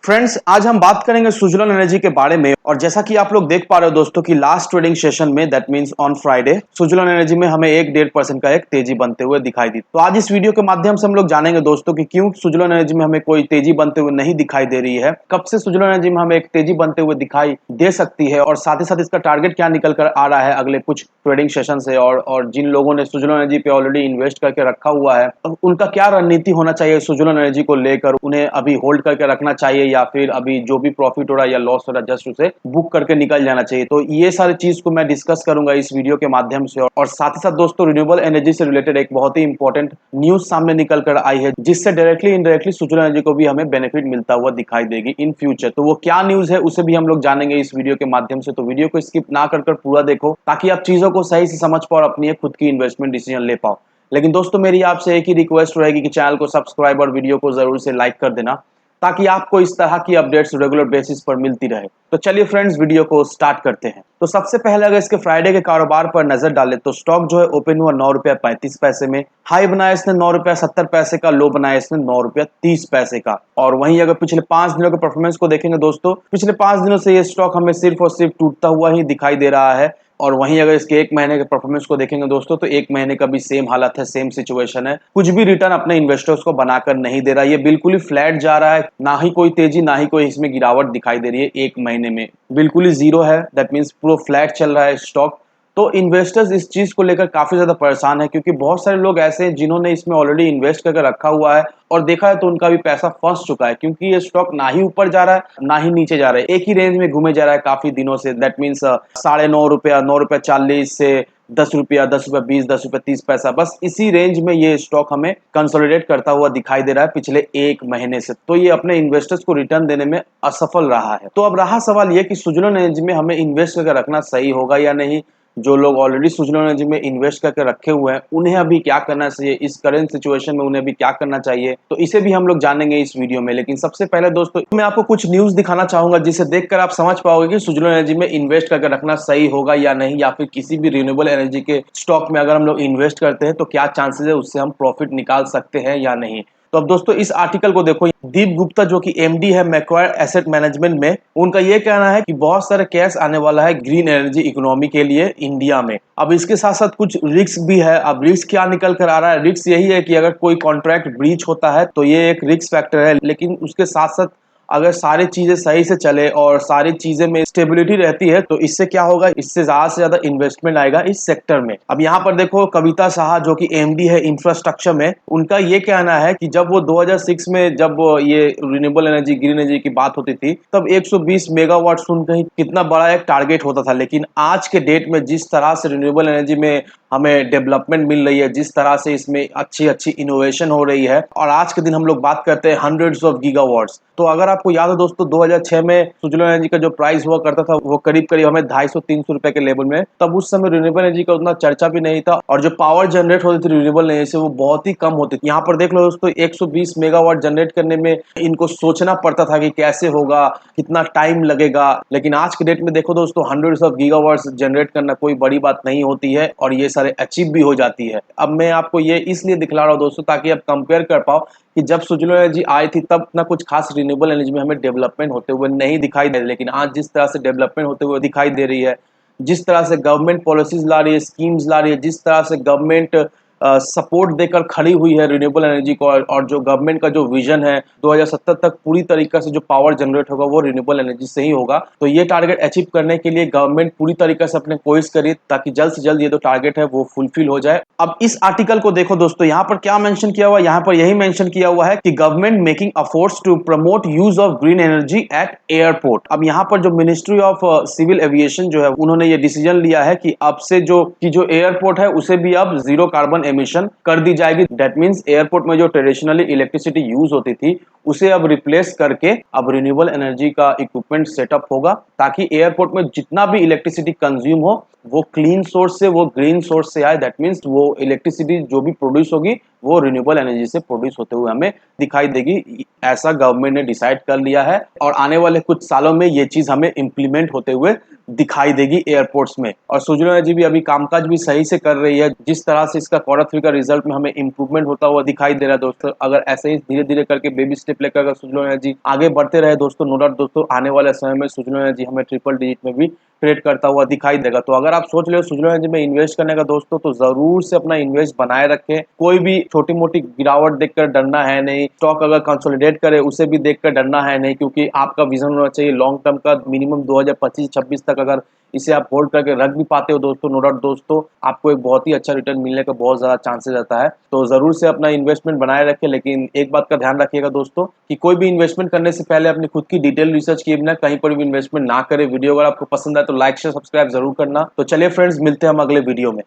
Friends, आज हम बात करेंगे सुजलन एनर्जी के बारे में। और जैसा कि आप लोग देख पा रहे हो दोस्तों कि लास्ट ट्रेडिंग सेशन में, that means on Friday, Suzlon energy में हमें 1-1.5% का एक तेजी बनते हुए दिखाई दी। तो आज इस वीडियो के माध्यम से हम लोग जानेंगे दोस्तों कि क्यों सुजलन एनर्जी में हमें कोई तेजी बनते हुए नहीं दिखाई दे रही है, कब से सुजलन एनर्जी में हमें एक तेजी बनते हुए दिखाई दे सकती है, और साथ ही साथ इसका टारगेट क्या निकल कर आ रहा है अगले कुछ ट्रेडिंग सेशन से। और जिन लोगों ने सुजलन एनर्जी पे ऑलरेडी इन्वेस्ट करके रखा हुआ है, उनका क्या रणनीति होना चाहिए सुजलन एनर्जी को लेकर, उन्हें अभी होल्ड करके रखना चाहिए या फिर अभी जो भी प्रॉफिट हो रहा है या लॉस हो रहा है जस्ट उसे बुक करके निकल जाना चाहिए। तो ये सारी चीज को मैं डिस्कस करूंगा इस वीडियो के माध्यम से। और साथ ही साथ दोस्तों, रिन्यूएबल एनर्जी से रिलेटेड एक बहुत ही इंपॉर्टेंट न्यूज सामने निकल कर आई है, जिससे डायरेक्टली इनडायरेक्टली सुजलन एनर्जी को भी हमें बेनिफिट मिलता हुआ दिखाई देगी इन फ्यूचर। तो वो क्या न्यूज है उसे भी हम लोग जानेंगे इस वीडियो के माध्यम से। तो वीडियो को स्किप ना कर पूरा देखो ताकि आप चीजों को सही से समझ पाओ और अपनी खुद की इन्वेस्टमेंट डिसीजन ले पाओ। लेकिन दोस्तों, मेरी आपसे एक ही रिक्वेस्ट रहेगी कि चैनल को सब्सक्राइब और वीडियो को जरूर से लाइक कर देना, ताकि आपको इस तरह की अपडेट्स रेगुलर बेसिस पर मिलती रहे। तो चलिए फ्रेंड्स, वीडियो को स्टार्ट करते हैं। तो सबसे पहले अगर इसके फ्राइडे के कारोबार पर नजर डालें तो स्टॉक जो है ओपन हुआ 9 रुपया 35 पैसे में, हाई बनाया इसने 9 रुपया 70 पैसे का, लो बनाया इसने 9 रुपया 30 पैसे का। और वहीं अगर पिछले 5 दिनों के परफॉर्मेंस को देखेंगे दोस्तों, पिछले 5 दिनों से ये स्टॉक हमें सिर्फ और सिर्फ टूटता हुआ ही दिखाई दे रहा है। और वहीं अगर इसके एक महीने के परफॉर्मेंस को देखेंगे दोस्तों, तो एक महीने का भी सेम हालत है, सेम सिचुएशन है। कुछ भी रिटर्न अपने इन्वेस्टर्स को बनाकर नहीं दे रहा है, ये बिल्कुल ही फ्लैट जा रहा है, ना ही कोई तेजी ना ही कोई इसमें गिरावट दिखाई दे रही है। एक महीने में बिल्कुल ही जीरो है, दैट मीन्स पूरा फ्लैट चल रहा है स्टॉक। तो इन्वेस्टर्स इस चीज को लेकर काफी ज्यादा परेशान है, क्योंकि बहुत सारे लोग ऐसे हैं जिन्होंने इसमें ऑलरेडी इन्वेस्ट करके रखा हुआ है और देखा है तो उनका भी पैसा फंस चुका है, क्योंकि ये स्टॉक ना ही ऊपर जा रहा है ना ही नीचे जा रहा है, एक ही रेंज में घूमे जा रहा है काफी दिनों से। दैट मीन्स 9.5 रुपया, 9.40 से 10 रुपया, 10 रुपया 20, 10 रुपया 30 पैसा, बस इसी रेंज में ये स्टॉक हमें कंसोलिडेट करता हुआ दिखाई दे रहा है पिछले एक महीने से। तो ये अपने इन्वेस्टर्स को रिटर्न देने में असफल रहा है। तो अब रहा सवाल ये कि सुजलन एनर्जी में हमें इन्वेस्ट करके रखना सही होगा या नहीं। जो लोग ऑलरेडी सुजलन एनर्जी में इन्वेस्ट करके रखे हुए हैं, उन्हें अभी क्या करना चाहिए, इस करेंट सिचुएशन में उन्हें अभी क्या करना चाहिए, तो इसे भी हम लोग जानेंगे इस वीडियो में। लेकिन सबसे पहले दोस्तों, मैं आपको कुछ न्यूज दिखाना चाहूंगा जिसे देखकर आप समझ पाओगे कि सुजलन एनर्जी में इन्वेस्ट करके रखना सही होगा या नहीं, या फिर किसी भी रिन्यूएबल एनर्जी के स्टॉक में अगर हम लोग इन्वेस्ट करते हैं तो क्या चांसेस है उससे हम प्रॉफिट निकाल सकते हैं या नहीं। तो अब दोस्तों, इस आर्टिकल को देखो, दीप गुप्ता जो कि एमडी है मैक्वायर एसेट मैनेजमेंट में, उनका यह कहना है कि बहुत सारे कैश आने वाला है ग्रीन एनर्जी इकोनॉमी के लिए इंडिया में। अब इसके साथ साथ कुछ रिस्क भी है। अब रिस्क क्या निकल कर आ रहा है? रिस्क यही है कि अगर कोई कॉन्ट्रैक्ट ब्रीच होता है तो ये एक रिस्क फैक्टर है, लेकिन उसके साथ साथ अगर सारी चीजें सही से चले और सारी चीजें में स्टेबिलिटी रहती है तो इससे क्या होगा, इससे ज्यादा से ज्यादा इन्वेस्टमेंट आएगा इस सेक्टर में। अब यहाँ पर देखो, कविता साहा जो कि एमडी है इंफ्रास्ट्रक्चर में, उनका ये कहना है कि जब वो 2006 में जब ये रिन्यूएबल एनर्जी ग्रीन एनर्जी की बात होती थी, तब 120 मेगावाट सुनकर ही कितना बड़ा एक टारगेट होता था। लेकिन आज के डेट में जिस तरह से रिन्यूएबल एनर्जी में हमें डेवलपमेंट मिल रही है, जिस तरह से इसमें अच्छी अच्छी इनोवेशन हो रही है, और आज के दिन हम लोग बात करते हैं हंड्रेड्स ऑफ गीगावाट्स। तो अगर आपको याद है दोस्तों, 2006 में सुजलन एनर्जी का जो प्राइस हुआ करता था वो करीब करीब हमें 250-300 रुपए के लेवल में, तब उस समय रिन्यूएबल एनर्जी का उतना चर्चा भी नहीं था, और जो पावर जनरेट होती थी रिन्यूएबल एनर्जी से वो बहुत ही कम होती थी। यहाँ पर देख लो दोस्तों, 120 मेगावाट जनरेट करने में इनको सोचना पड़ता था कि कैसे होगा, कितना टाइम लगेगा। लेकिन आज के डेट में देखो दोस्तों, हंड्रेड्स ऑफ गीगावाट्स जनरेट करना कोई बड़ी बात नहीं होती है, और ये सारे अचीव भी हो जाती है। अब मैं आपको ये इसलिए दिखला रहा हूँ दोस्तों, ताकि आप कंपेयर कर पाओ कि जब सुजलन एनर्जी आई थी तब ना कुछ खास रिन्यूएबल एनर्जी में हमें डेवलपमेंट होते हुए नहीं दिखाई दे रही, लेकिन आज जिस तरह से डेवलपमेंट होते हुए दिखाई दे रही है, जिस तरह से गवर्नमेंट पॉलिसीज ला रही है, स्कीम्स ला रही है, जिस तरह से गवर्नमेंट सपोर्ट देकर खड़ी हुई है रिन्यूएबल एनर्जी को, और जो गवर्नमेंट का जो विजन है 2070 तक पूरी तरीके से जो पावर जनरेट होगा वो रिन्यूएबल एनर्जी से ही होगा। तो ये टारगेट अचीव करने के लिए गवर्नमेंट पूरी तरीके से अपने कोशिश करिए ताकि जल्द से जल्द ये जो टारगेट है वो फुलफिल हो जाए। अब इस आर्टिकल को देखो दोस्तों, यहाँ पर क्या मेंशन किया हुआ है? यहाँ पर यही मेंशन किया हुआ है कि government making efforts to promote use of green energy at airport. अब यहाँ पर जो मिनिस्ट्री ऑफ सिविल एविएशन जो है, उन्होंने ये डिसीजन लिया है कि अब से जो एयरपोर्ट है उसे भी अब जीरो कार्बन एमिशन कर दी जाएगी। दैट मींस एयरपोर्ट में जो ट्रेडिशनली इलेक्ट्रिसिटी यूज होती थी उसे अब रिप्लेस करके अब रिन्यूएबल एनर्जी का इक्विपमेंट सेटअप होगा, ताकि एयरपोर्ट में जितना भी इलेक्ट्रिसिटी कंज्यूम हो वो क्लीन सोर्स से, वो ग्रीन सोर्स से आए। दैट मींस वो इलेक्ट्रिसिटी जो भी प्रोड्यूस होगी वो रिन्यूएबल एनर्जी से प्रोड्यूस होते हुए हमें दिखाई देगी। ऐसा गवर्नमेंट ने डिसाइड कर लिया है, और आने वाले कुछ सालों में ये चीज हमें इंप्लीमेंट होते हुए दिखाई देगी एयरपोर्ट्स में। और सुजुलोन एनर्जी भी अभी कामकाज भी सही से कर रही है, जिस तरह से इसका Q3 का रिजल्ट में हमें इंप्रूवमेंट होता हुआ दिखाई दे रहा है दोस्तों। अगर ऐसे ही धीरे धीरे करके बेबी स्टेप लेकर अगर सुजुलोन एनर्जी आगे बढ़ते रहे दोस्तों, नो डाउट दोस्तों आने वाले समय में सुजुलोन एनर्जी हमें ट्रिपल डिजिट में भी ट्रेड करता हुआ दिखाई देगा। तो अगर आप सोच रहे हो सुजुलोन एनर्जी में इन्वेस्ट करने का दोस्तों, तो जरूर से अपना इन्वेस्ट बनाए रखें। कोई भी छोटी मोटी गिरावट देखकर डरना है नहीं, स्टॉक अगर कंसोलिडेट करे उसे भी देखकर डरना है नहीं, क्योंकि आपका विजन होना चाहिए लॉन्ग टर्म का। मिनिमम 2025-26 तक अगर इसे आप होल्ड करके रख भी पाते हो दोस्तों, नो डाउट दोस्तों आपको एक बहुत ही अच्छा रिटर्न मिलने का बहुत ज्यादा चांसेस रहता है। तो जरूर से अपना इन्वेस्टमेंट बनाए रखें, लेकिन एक बात का ध्यान रखिएगा दोस्तों कि कोई भी इन्वेस्टमेंट करने से पहले अपनी खुद की डिटेल रिसर्च किए बिना कहीं पर भी इन्वेस्टमेंट ना करें। वीडियो अगर आपको पसंद आए तो लाइक शेयर सब्सक्राइब जरूर करना। तो चलिए फ्रेंड्स, मिलते हैं हम अगले वीडियो में।